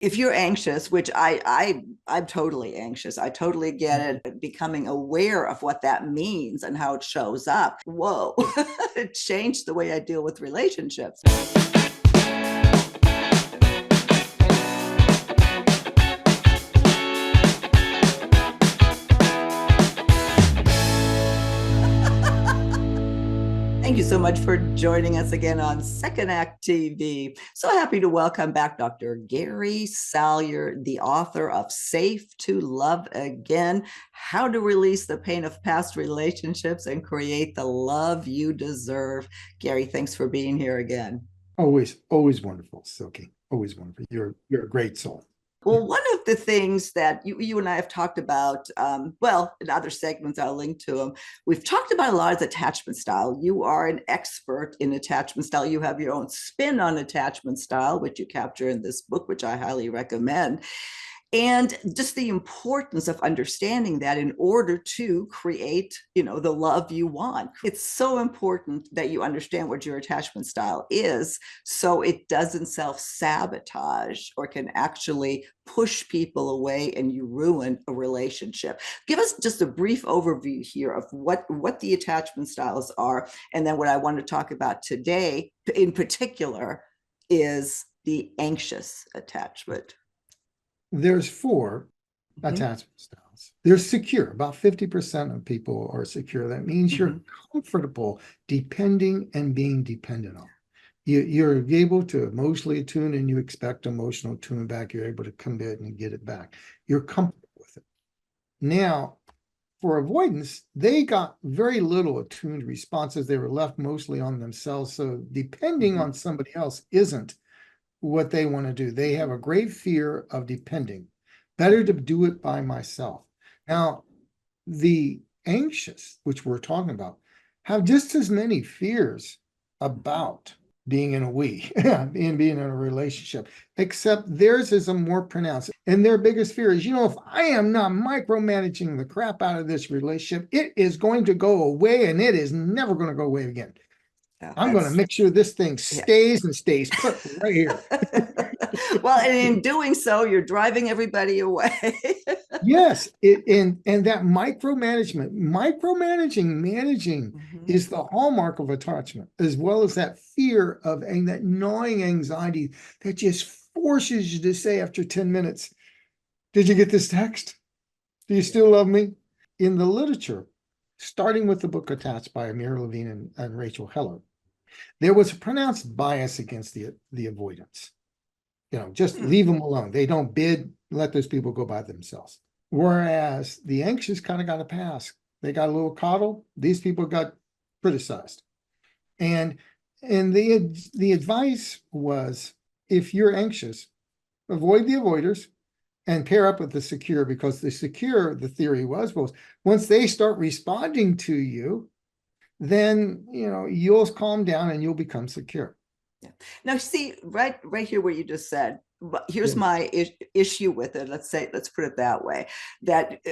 if you're anxious, which I'm totally anxious, I totally get it. Becoming aware of what that means and how it shows up. Whoa, it changed the way I deal with relationships. Thank you so much for joining us again on Second Act TV. So happy to welcome back Dr. Gary Salyer, the author of Safe to Love Again, How to Release the Pain of Past Relationships and Create the Love You Deserve. Gary, thanks for being here again. Always wonderful, Silky. Always wonderful. You're a great soul. Well, one of the things that you and I have talked about, well, in other segments, I'll link to them. We've talked about a lot of attachment style. You are an expert in attachment style. You have your own spin on attachment style, which you capture in this book, which I highly recommend. And just the importance of understanding that in order to create, the love you want. It's so important that you understand what your attachment style is so it doesn't self-sabotage or can actually push people away and you ruin a relationship. Give us just a brief overview here of what the attachment styles are. And then what I want to talk about today in particular is the anxious attachment. There's four attachment styles. There's secure. About 50% of people are secure. That means you're comfortable depending and being dependent on. You're able to emotionally attune and you expect emotional tune back. You're able to commit and get it back. You're comfortable with it. Now, for avoidance, they got very little attuned responses. They were left mostly on themselves. So depending on somebody else isn't what they want to do. They have a great fear of depending. Better to do it by myself. Now, the anxious, which we're talking about, have just as many fears about being in a and being in a relationship, except theirs is a more pronounced. And their biggest fear is, if I am not micromanaging the crap out of this relationship, it is going to go away and it is never going to go away again. I'm going to make sure this thing stays and stays put right here. Well, and in doing so, you're driving everybody away. Yes, and that managing is the hallmark of attachment, as well as that fear of and that gnawing anxiety that just forces you to say after 10 minutes, did you get this text? Do you still love me? In the literature, starting with the book Attached by Amir Levine and Rachel Heller, there was a pronounced bias against the avoidance. Just leave them alone. They don't bid, let those people go by themselves. Whereas the anxious kind of got a pass. They got a little coddled. These people got criticized. And the advice was, if you're anxious, avoid the avoiders and pair up with the secure, because the secure, the theory was once they start responding to you, then you'll calm down and you'll become secure. Yeah. Now, see, right here where you just said, here's my issue with it. Let's put it that way, that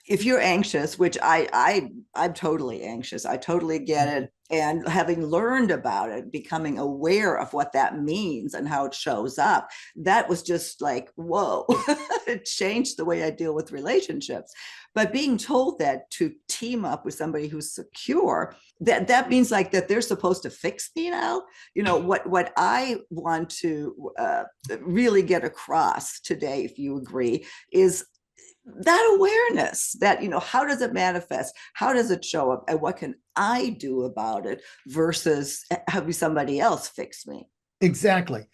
if you're anxious, which I'm totally anxious, I totally get it. And having learned about it, becoming aware of what that means and how it shows up, that was just like, whoa, it changed the way I deal with relationships. But being told that to team up with somebody who's secure, that means like that they're supposed to fix me now. What I want to really get across today, if you agree, is that awareness that, how does it manifest? How does it show up? And what can I do about it versus having somebody else fix me? Exactly.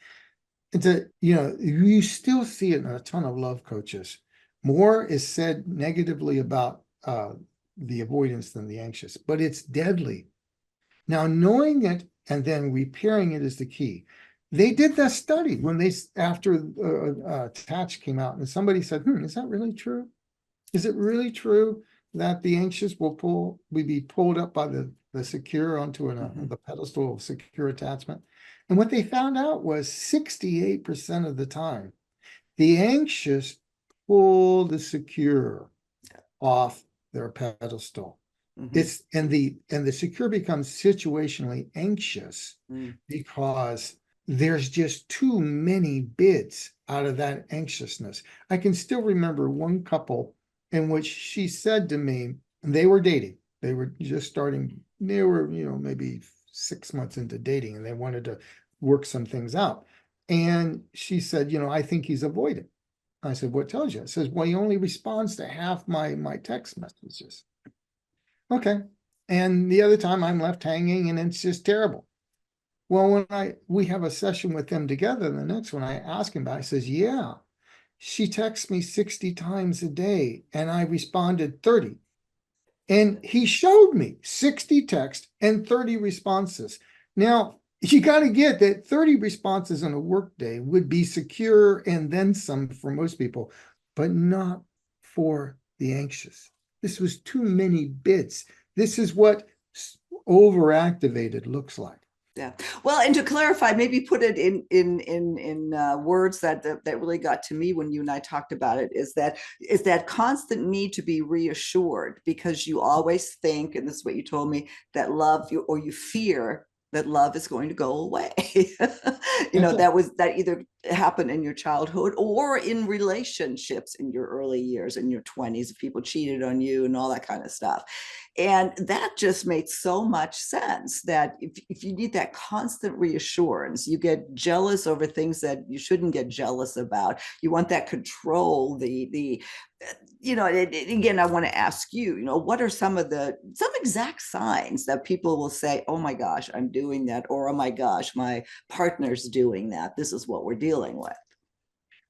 You still see it in a ton of love coaches. More is said negatively about the avoidance than the anxious, but it's deadly. Now, knowing it and then repairing it is the key. They did that study after Attach came out, and somebody said, is that really true? Is it really true that the anxious will be pulled up by the secure onto the pedestal of secure attachment? And what they found out was 68% of the time, the anxious pull the secure off their pedestal. It's and the secure becomes situationally anxious because there's just too many bids out of that anxiousness. I can still remember one couple in which she said to me, and they were dating, they were just starting, they were, maybe 6 months into dating, and they wanted to work some things out. And she said, I think he's avoidant. I said, what tells you? It says, well, he only responds to half my text messages. Okay. And the other time I'm left hanging and it's just terrible. Well, when we have a session with them together, the next one I ask him about, he says, yeah, she texts me 60 times a day and I responded 30. And he showed me 60 texts and 30 responses. Now, you got to get that 30 responses in a workday would be secure and then some for most people, but not for the anxious. This was too many bits. This is what overactivated looks like. Yeah. Well, and to clarify, maybe put it in words that really got to me when you and I talked about it, is that constant need to be reassured, because you always think, and this is what you told me, that you fear that love is going to go away. That either happened in your childhood or in relationships in your early years, in your 20s, if people cheated on you and all that kind of stuff. And that just made so much sense, that if you need that constant reassurance, you get jealous over things that you shouldn't get jealous about. You want that control, again, I want to ask you, what are some exact signs that people will say, oh my gosh, I'm doing that, or oh my gosh, my partner's doing that. This is what we're dealing with.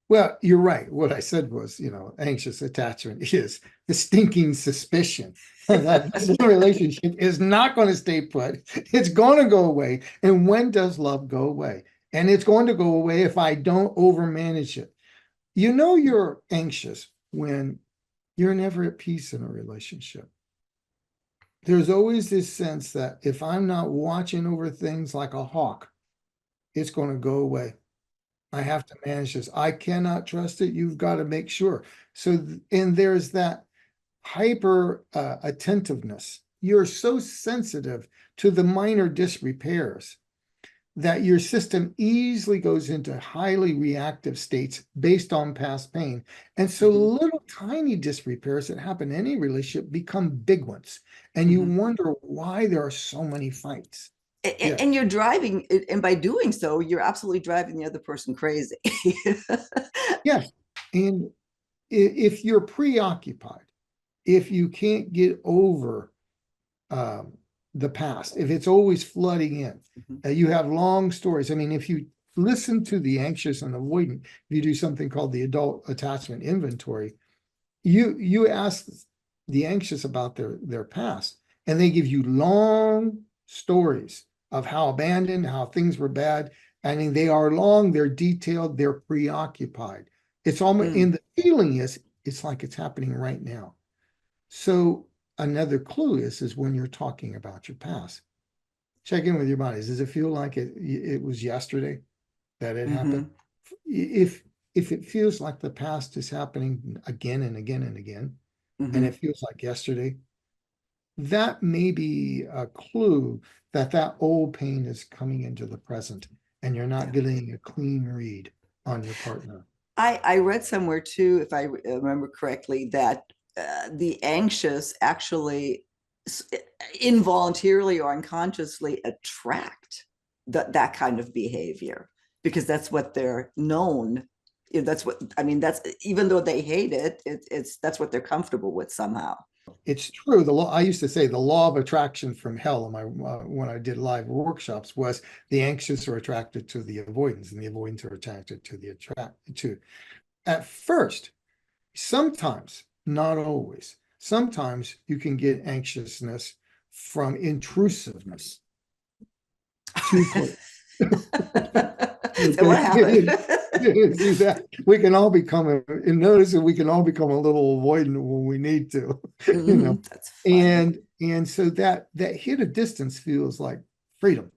Well, you're right. What I said was, anxious attachment is the stinking suspicion that this relationship is not going to stay put. It's going to go away. And when does love go away? And it's going to go away if I don't overmanage it. You're anxious when you're never at peace in a relationship. There's always this sense that if I'm not watching over things like a hawk, it's going to go away. I have to manage this. I cannot trust it. You've got to make sure. So, and there's that hyper attentiveness. You're so sensitive to the minor disrepairs that your system easily goes into highly reactive states based on past pain. And so little tiny disrepairs that happen in any relationship become big ones. And you wonder why there are so many fights. And you're driving, and by doing so, you're absolutely driving the other person crazy. Yes. And if you're preoccupied, if you can't get over the past, if it's always flooding in, you have long stories. I mean, if you listen to the anxious and avoidant, if you do something called the adult attachment inventory, you ask the anxious about their past, and they give you long stories of how abandoned, how things were bad. I mean, they are long, they're detailed, they're preoccupied. It's almost in the feeling it's like it's happening right now. So another clue is when you're talking about your past, check in with your bodies. Does it feel like it was yesterday that it happened? If it feels like the past is happening again and again and again, and it feels like yesterday, that may be a clue that old pain is coming into the present, and you're not getting a clean read on your partner. I read somewhere too, if I remember correctly, that the anxious actually involuntarily or unconsciously attract that kind of behavior, because that's what they're known. That's what I mean. That's, even though they hate it, that's what they're comfortable with somehow. It's true. The law, I used to say, the law of attraction from hell in my when I did live workshops was the anxious are attracted to the avoidance, and the avoidants are attracted to the at first. Sometimes, not always. Sometimes you can get anxiousness from intrusiveness. Too close. So what happened? See that? We can all become and notice that we can all become a little avoidant when we need to, That's funny. and so that hit of distance feels like freedom.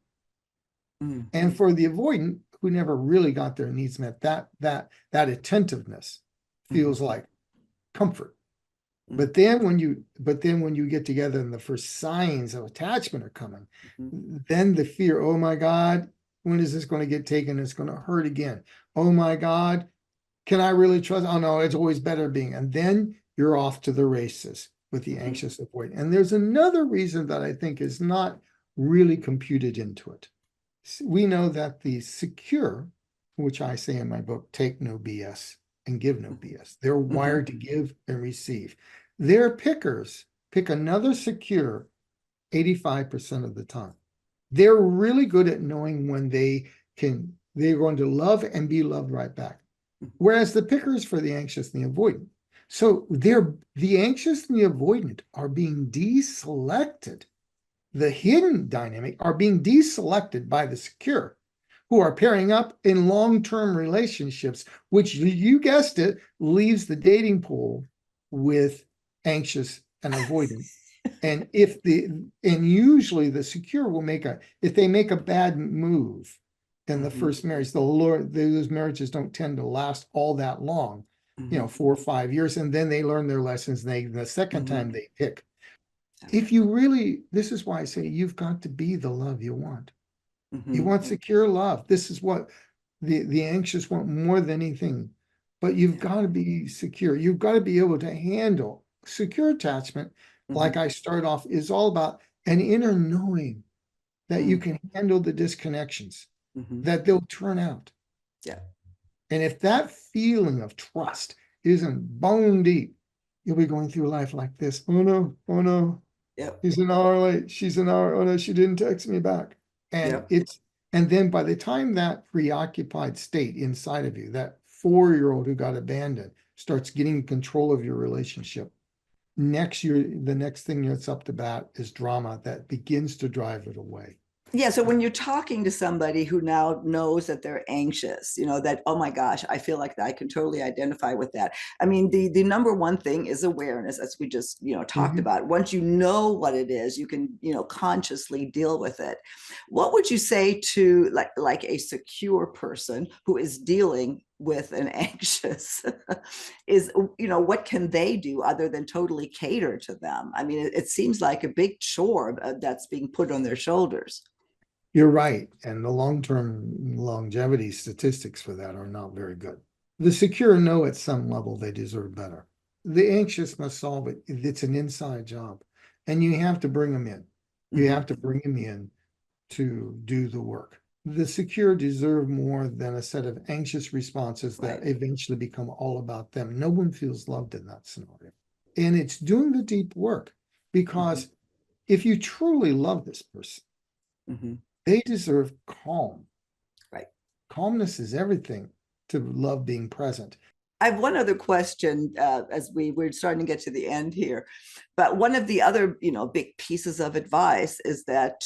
And for the avoidant who never really got their needs met, that attentiveness feels like comfort. But then when you get together and the first signs of attachment are coming, then the fear, oh my God, when is this going to get taken? It's going to hurt again. Oh my God, Can I really trust? Oh no, it's always better being. And then you're off to the races with the Mm-hmm. anxious avoidant. And there's another reason that I think is not really computed into it. We know that the secure, which I say in my book, take no BS and give no BS. They're Mm-hmm. wired to give and receive. Their pickers pick another secure 85% of the time. They're really good at knowing when they're going to love and be loved right back. Whereas the pickers for the anxious and the avoidant. So the anxious and the avoidant are being deselected. The hidden dynamic are being deselected by the secure, who are pairing up in long-term relationships, which you guessed it, leaves the dating pool with anxious and avoidant. And usually the secure will if they make a bad move in the Mm-hmm. first marriage, those marriages don't tend to last all that long, Mm-hmm. 4 or 5 years, and then they learn their lessons. And the second Mm-hmm. time they pick. If you really, this is why I say you've got to be the love you want. You Mm-hmm. want secure love. This is what the anxious want more than anything. But you've Yeah. got to be secure. You've got to be able to handle secure attachment. Mm-hmm. Like I start off, is all about an inner knowing that you can handle the disconnections, Mm-hmm. that they'll turn out. Yeah. And if that feeling of trust isn't bone deep, you'll be going through life like this. Oh no, oh no, Yep. he's an hour late. She's an hour. Oh no, she didn't text me back. And Yep. and then by the time that preoccupied state inside of you, that 4-year-old who got abandoned starts getting control of your relationship, the next thing that's up to bat is drama that begins to drive it away. Yeah, so when you're talking to somebody who now knows that they're anxious, that, oh my gosh, I feel like I can totally identify with that. I mean, the number one thing is awareness, as we just talked Mhm. about. Once you know what it is, you can consciously deal with it. What would you say to like a secure person who is dealing with an anxious is, what can they do other than totally cater to them? I mean, it seems like a big chore that's being put on their shoulders. You're right. And the long-term longevity statistics for that are not very good. The secure know at some level they deserve better. The anxious must solve it. It's an inside job. And you have to bring them in. You Mm-hmm. have to bring them in to do the work. The secure deserve more than a set of anxious responses that Right. eventually become all about them. No one feels loved in that scenario. And it's doing the deep work because if you truly love this person, Mm-hmm. they deserve calm. Right. Calmness is everything to love being present. I have one other question as we're starting to get to the end here, but one of the other big pieces of advice is that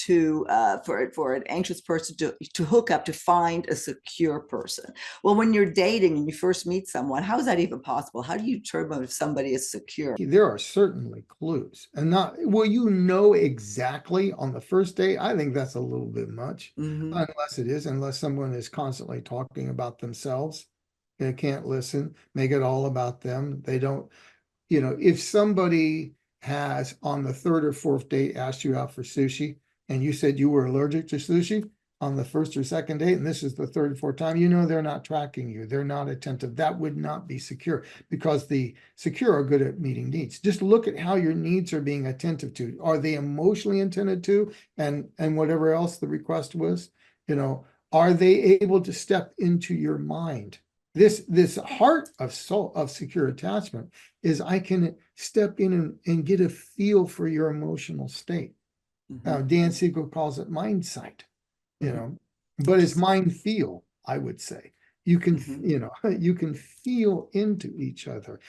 for an anxious person to hook up, to find a secure person. Well, when you're dating and you first meet someone, how is that even possible? How do you determine if somebody is secure? There are certainly clues, and not will you know exactly on the first date. I think that's a little bit much, Mm-hmm. unless someone is constantly talking about themselves. They can't listen, make it all about them. They don't, if somebody has on the third or fourth date asked you out for sushi and you said you were allergic to sushi on the first or second date, and this is the third or fourth time, they're not tracking you. They're not attentive. That would not be secure because the secure are good at meeting needs. Just look at how your needs are being attentive to. Are they emotionally intended to? And whatever else the request was, are they able to step into your mind? This heart of soul of secure attachment is I can step in and get a feel for your emotional state. Mm-hmm. Dan Siegel calls it mind sight, Mm-hmm. but it's mind feel, I would say. You can, Mm-hmm. you can feel into each other.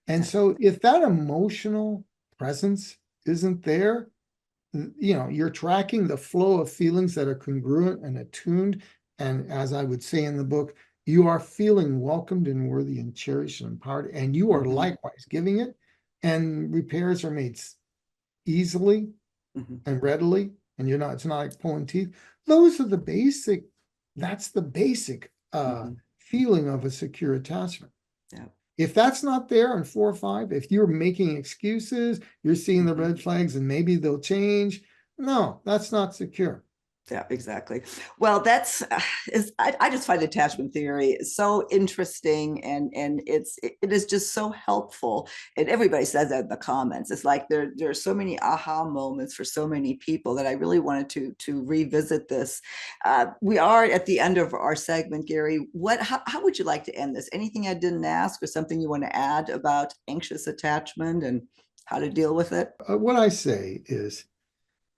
And Yeah. so if that emotional presence isn't there, you're tracking the flow of feelings that are congruent and attuned. And as I would say in the book, you are feeling welcomed and worthy and cherished and empowered, and you are Mm-hmm. likewise giving it. And repairs are made easily Mm-hmm. and readily, and it's not like pulling teeth. Those are that's the basic Mm-hmm. feeling of a secure attachment. Yeah. If that's not there in 4 or 5, if you're making excuses, you're seeing the Mm-hmm. red flags and maybe they'll change. No, that's not secure. Yeah, exactly. Well, I just find attachment theory so interesting, and it is just so helpful. And everybody says that in the comments. It's like there are so many aha moments for so many people that I really wanted to revisit this. We are at the end of our segment, Gary. How would you like to end this? Anything I didn't ask, or something you want to add about anxious attachment and how to deal with it? What I say is,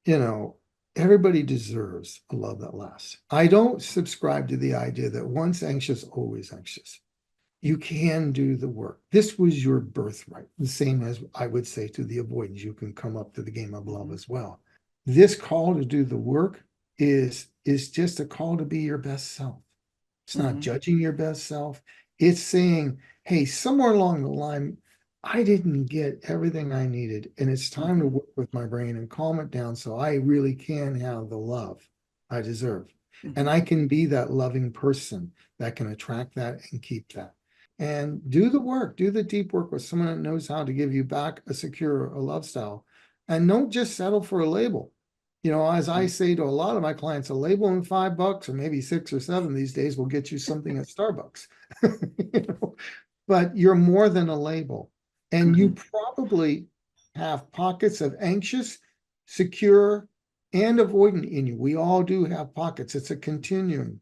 you know, everybody deserves a love that lasts. I don't subscribe to the idea that once anxious, always anxious. You can do the work. This was your birthright. The same as I would say to the avoidance, you can come up to the game of love as well. This call to do the work is just a call to be your best self. It's not judging your best self. It's saying, hey, somewhere along the line, I didn't get everything I needed, and it's time to work with my brain and calm it down so I really can have the love I deserve. And I can be that loving person that can attract that and keep that. And do the work, do the deep work with someone that knows how to give you back a secure a love style. And don't just settle for a label. You know, as I say to a lot of my clients, a label in $5 or maybe 6 or 7 these days will get you something at Starbucks. You know? But you're more than a label. And you probably have pockets of anxious, secure, and avoidant in you. We all do have pockets. It's a continuum.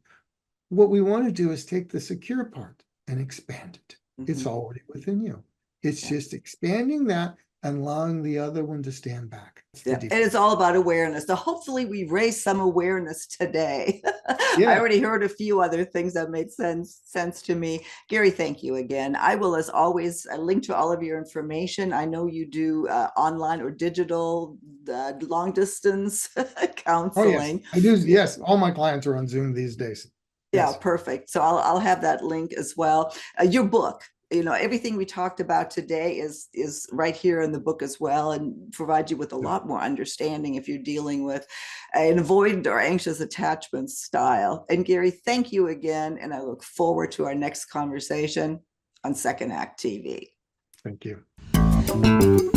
What we want to do is take the secure part and expand it. It's already within you. It's just expanding that and allowing the other one to stand back. Yeah, and it's all about awareness. So hopefully we raised some awareness today. Yeah. I already heard a few other things that made sense to me. Gary, thank you again. I will, as always, link to all of your information. I know you do online or digital long distance counseling. Oh, yes. I do. Yes, all my clients are on Zoom these days. Yeah, Yes. perfect. So I'll have that link as well. Your book, everything we talked about today is right here in the book as well, and provide you with a lot more understanding if you're dealing with an avoidant or anxious attachment style. And Gary, thank you again, and I look forward to our next conversation on Second Act TV. Thank you.